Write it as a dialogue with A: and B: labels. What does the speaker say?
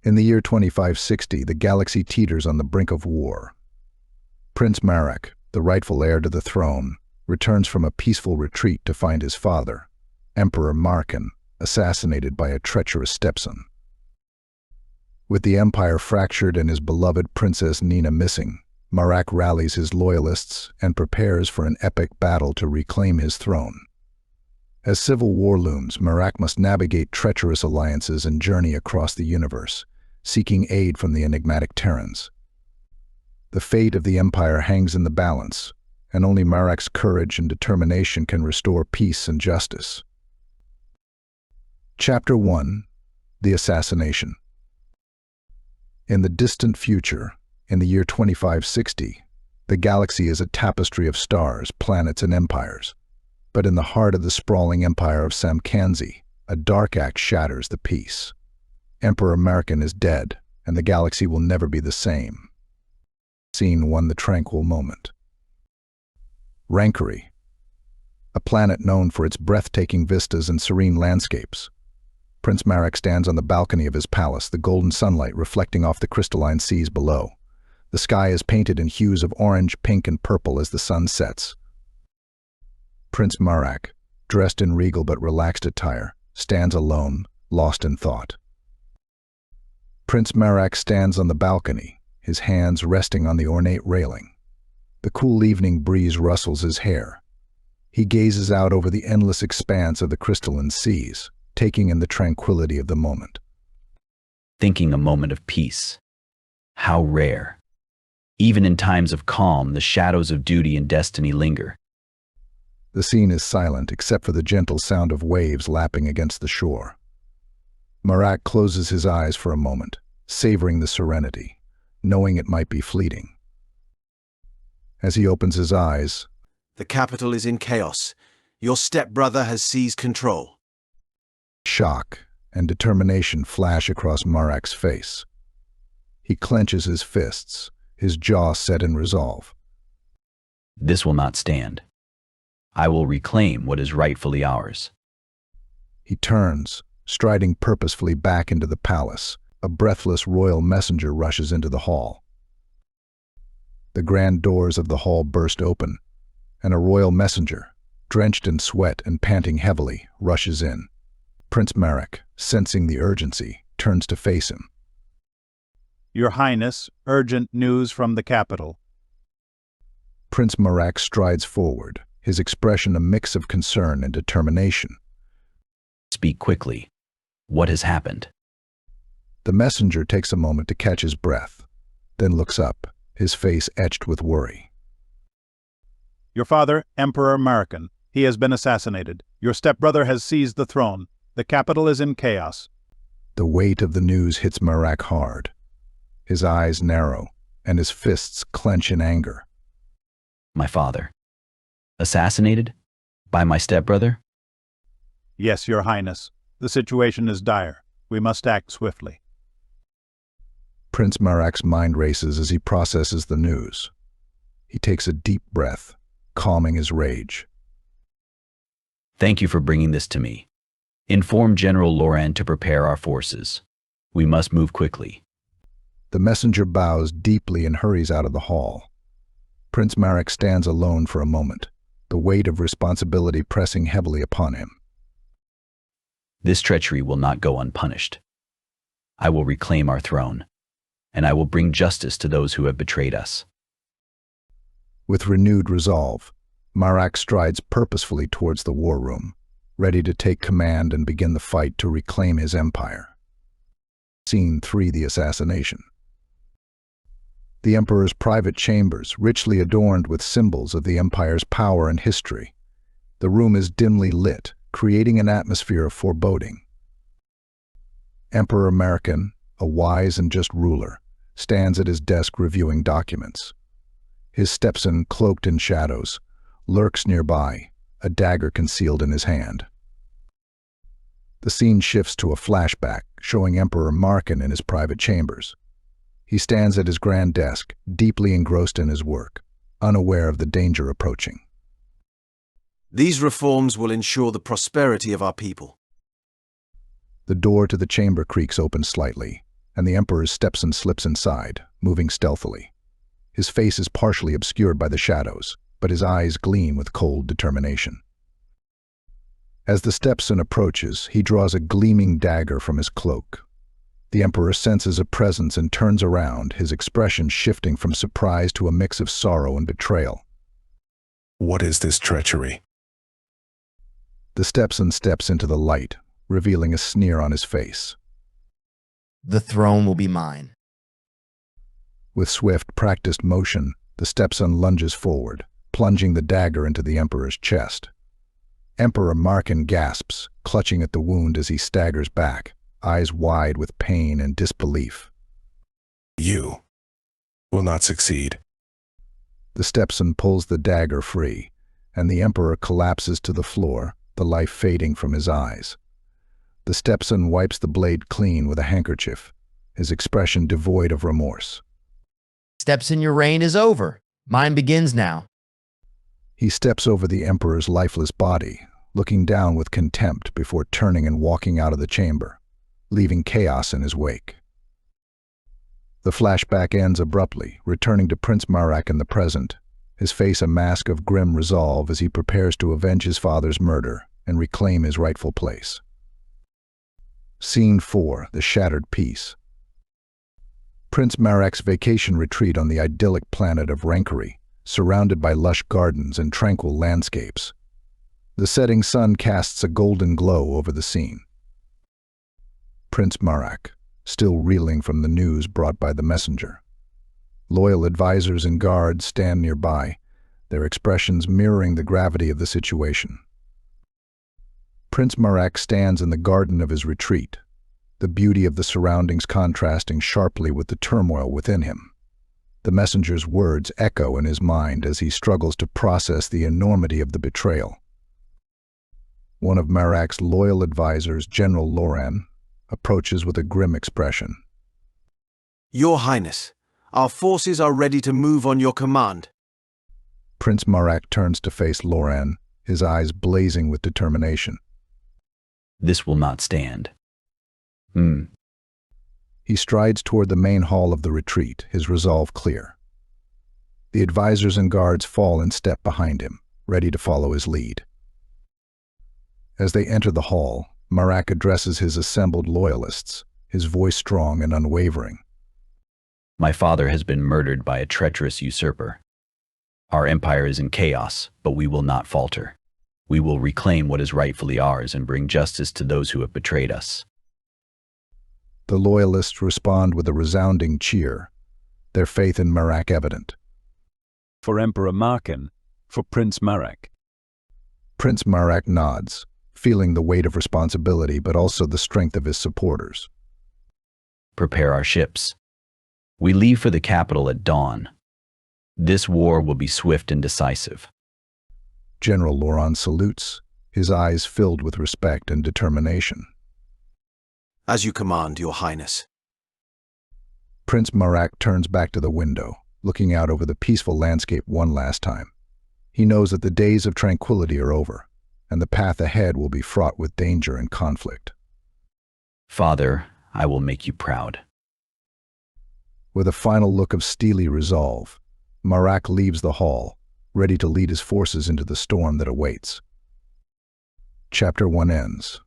A: In the year 2560, the galaxy teeters on the brink of war. Prince Marrak, the rightful heir to the throne, returns from a peaceful retreat to find his father, Emperor Marrken, assassinated by a treacherous stepson. With the empire fractured and his beloved Princess Nina missing, Marrak rallies his loyalists and prepares for an epic battle to reclaim his throne. As civil war looms, Marrak must navigate treacherous alliances and journey across the universe, seeking aid from the enigmatic Terrans. The fate of the empire hangs in the balance, and only Marrak's courage and determination can restore peace and justice. Chapter 1: The Assassination. In the distant future, in the year 2560, the galaxy is a tapestry of stars, planets, and empires. But in the heart of the sprawling empire of Samkanzi, a dark axe shatters the peace. Emperor Marrken is dead, and the galaxy will never be the same. Scene 1: The Tranquil Moment. Rankery, a planet known for its breathtaking vistas and serene landscapes. Prince Marrak stands on the balcony of his palace, the golden sunlight reflecting off the crystalline seas below. The sky is painted in hues of orange, pink, and purple as the sun sets. Prince Marrak, dressed in regal but relaxed attire, stands alone, lost in thought. Prince Marrak stands on the balcony, his hands resting on the ornate railing. The cool evening breeze rustles his hair. He gazes out over the endless expanse of the crystalline seas, taking in the tranquility of the moment.
B: Thinking a moment of peace. How rare. Even in times of calm, the shadows of duty and destiny linger.
A: The scene is silent except for the gentle sound of waves lapping against the shore. Marrak closes his eyes for a moment, savoring the serenity, knowing it might be fleeting. As he opens his eyes,
C: "The capital is in chaos. Your stepbrother has seized control."
A: Shock and determination flash across Marrak's face. He clenches his fists, his jaw set in resolve.
B: This will not stand. I will reclaim what is rightfully ours.
A: He turns, striding purposefully back into the palace. A breathless royal messenger rushes into the hall. The grand doors of the hall burst open, and a royal messenger, drenched in sweat and panting heavily, rushes in. Prince Marrak, sensing the urgency, turns to face him.
D: "Your Highness, urgent news from the capital."
A: Prince Marrak strides forward, his expression a mix of concern and determination.
B: Speak quickly. What has happened?
A: The messenger takes a moment to catch his breath, then looks up, his face etched with worry.
D: "Your father, Emperor Marrken. He has been assassinated. Your stepbrother has seized the throne. The capital is in chaos."
A: The weight of the news hits Marrak hard. His eyes narrow, and his fists clench in anger.
B: My father. Assassinated? By my stepbrother?
D: "Yes, Your Highness. The situation is dire. We must act swiftly."
A: Prince Marrak's mind races as he processes the news. He takes a deep breath, calming his rage.
B: Thank you for bringing this to me. Inform General Loran to prepare our forces. We must move quickly.
A: The messenger bows deeply and hurries out of the hall. Prince Marrak stands alone for a moment, the weight of responsibility pressing heavily upon him.
B: This treachery will not go unpunished. I will reclaim our throne, and I will bring justice to those who have betrayed us.
A: With renewed resolve, Marrak strides purposefully towards the war room, ready to take command and begin the fight to reclaim his empire. Scene 3: The Assassination. The Emperor's private chambers, richly adorned with symbols of the Empire's power and history. The room is dimly lit, creating an atmosphere of foreboding. Emperor Marrken, a wise and just ruler, stands at his desk reviewing documents. His stepson, cloaked in shadows, lurks nearby, a dagger concealed in his hand. The scene shifts to a flashback, showing Emperor Marrken in his private chambers. He stands at his grand desk, deeply engrossed in his work, unaware of the danger approaching.
C: These reforms will ensure the prosperity of our people.
A: The door to the chamber creaks open slightly, and the Emperor's stepson slips inside, moving stealthily. His face is partially obscured by the shadows, but his eyes gleam with cold determination. As the stepson approaches, he draws a gleaming dagger from his cloak. The Emperor senses a presence and turns around, his expression shifting from surprise to a mix of sorrow and betrayal.
E: What is this treachery?
A: The stepson steps into the light, revealing a sneer on his face.
F: The throne will be mine.
A: With swift, practiced motion, the stepson lunges forward, plunging the dagger into the Emperor's chest. Emperor Marrken gasps, clutching at the wound as he staggers back, eyes wide with pain and disbelief.
E: You will not succeed.
A: The stepson pulls the dagger free, and the Emperor collapses to the floor, the life fading from his eyes. The stepson wipes the blade clean with a handkerchief, his expression devoid of remorse.
F: Stepson, your reign is over. Mine begins now.
A: He steps over the Emperor's lifeless body, looking down with contempt before turning and walking out of the chamber, leaving chaos in his wake. The flashback ends abruptly, returning to Prince Marrak in the present, his face a mask of grim resolve as he prepares to avenge his father's murder and reclaim his rightful place. Scene 4. The Shattered Peace. Prince Marrak's vacation retreat on the idyllic planet of Rankery, surrounded by lush gardens and tranquil landscapes. The setting sun casts a golden glow over the scene. Prince Marrak, still reeling from the news brought by the messenger. Loyal advisors and guards stand nearby, their expressions mirroring the gravity of the situation. Prince Marrak stands in the garden of his retreat, the beauty of the surroundings contrasting sharply with the turmoil within him. The messenger's words echo in his mind as he struggles to process the enormity of the betrayal. One of Marrak's loyal advisors, General Loran, approaches with a grim expression.
C: Your Highness, our forces are ready to move on your command.
A: Prince Marrak turns to face Loran, his eyes blazing with determination.
B: This will not stand.
A: He strides toward the main hall of the retreat, his resolve clear. The advisors and guards fall in step behind him, ready to follow his lead. As they enter the hall, Marrak addresses his assembled loyalists, his voice strong and unwavering.
B: My father has been murdered by a treacherous usurper. Our empire is in chaos, but we will not falter. We will reclaim what is rightfully ours and bring justice to those who have betrayed us.
A: The loyalists respond with a resounding cheer, their faith in Marrak evident.
D: For Emperor Marrken, for Prince Marrak.
A: Prince Marrak nods, feeling the weight of responsibility but also the strength of his supporters.
B: Prepare our ships. We leave for the capital at dawn. This war will be swift and decisive.
A: General Loran salutes, his eyes filled with respect and determination.
C: As you command, Your Highness.
A: Prince Marrak turns back to the window, looking out over the peaceful landscape one last time. He knows that the days of tranquility are over, and the path ahead will be fraught with danger and conflict.
B: Father, I will make you proud.
A: With a final look of steely resolve, Marrak leaves the hall, ready to lead his forces into the storm that awaits. Chapter 1 ends.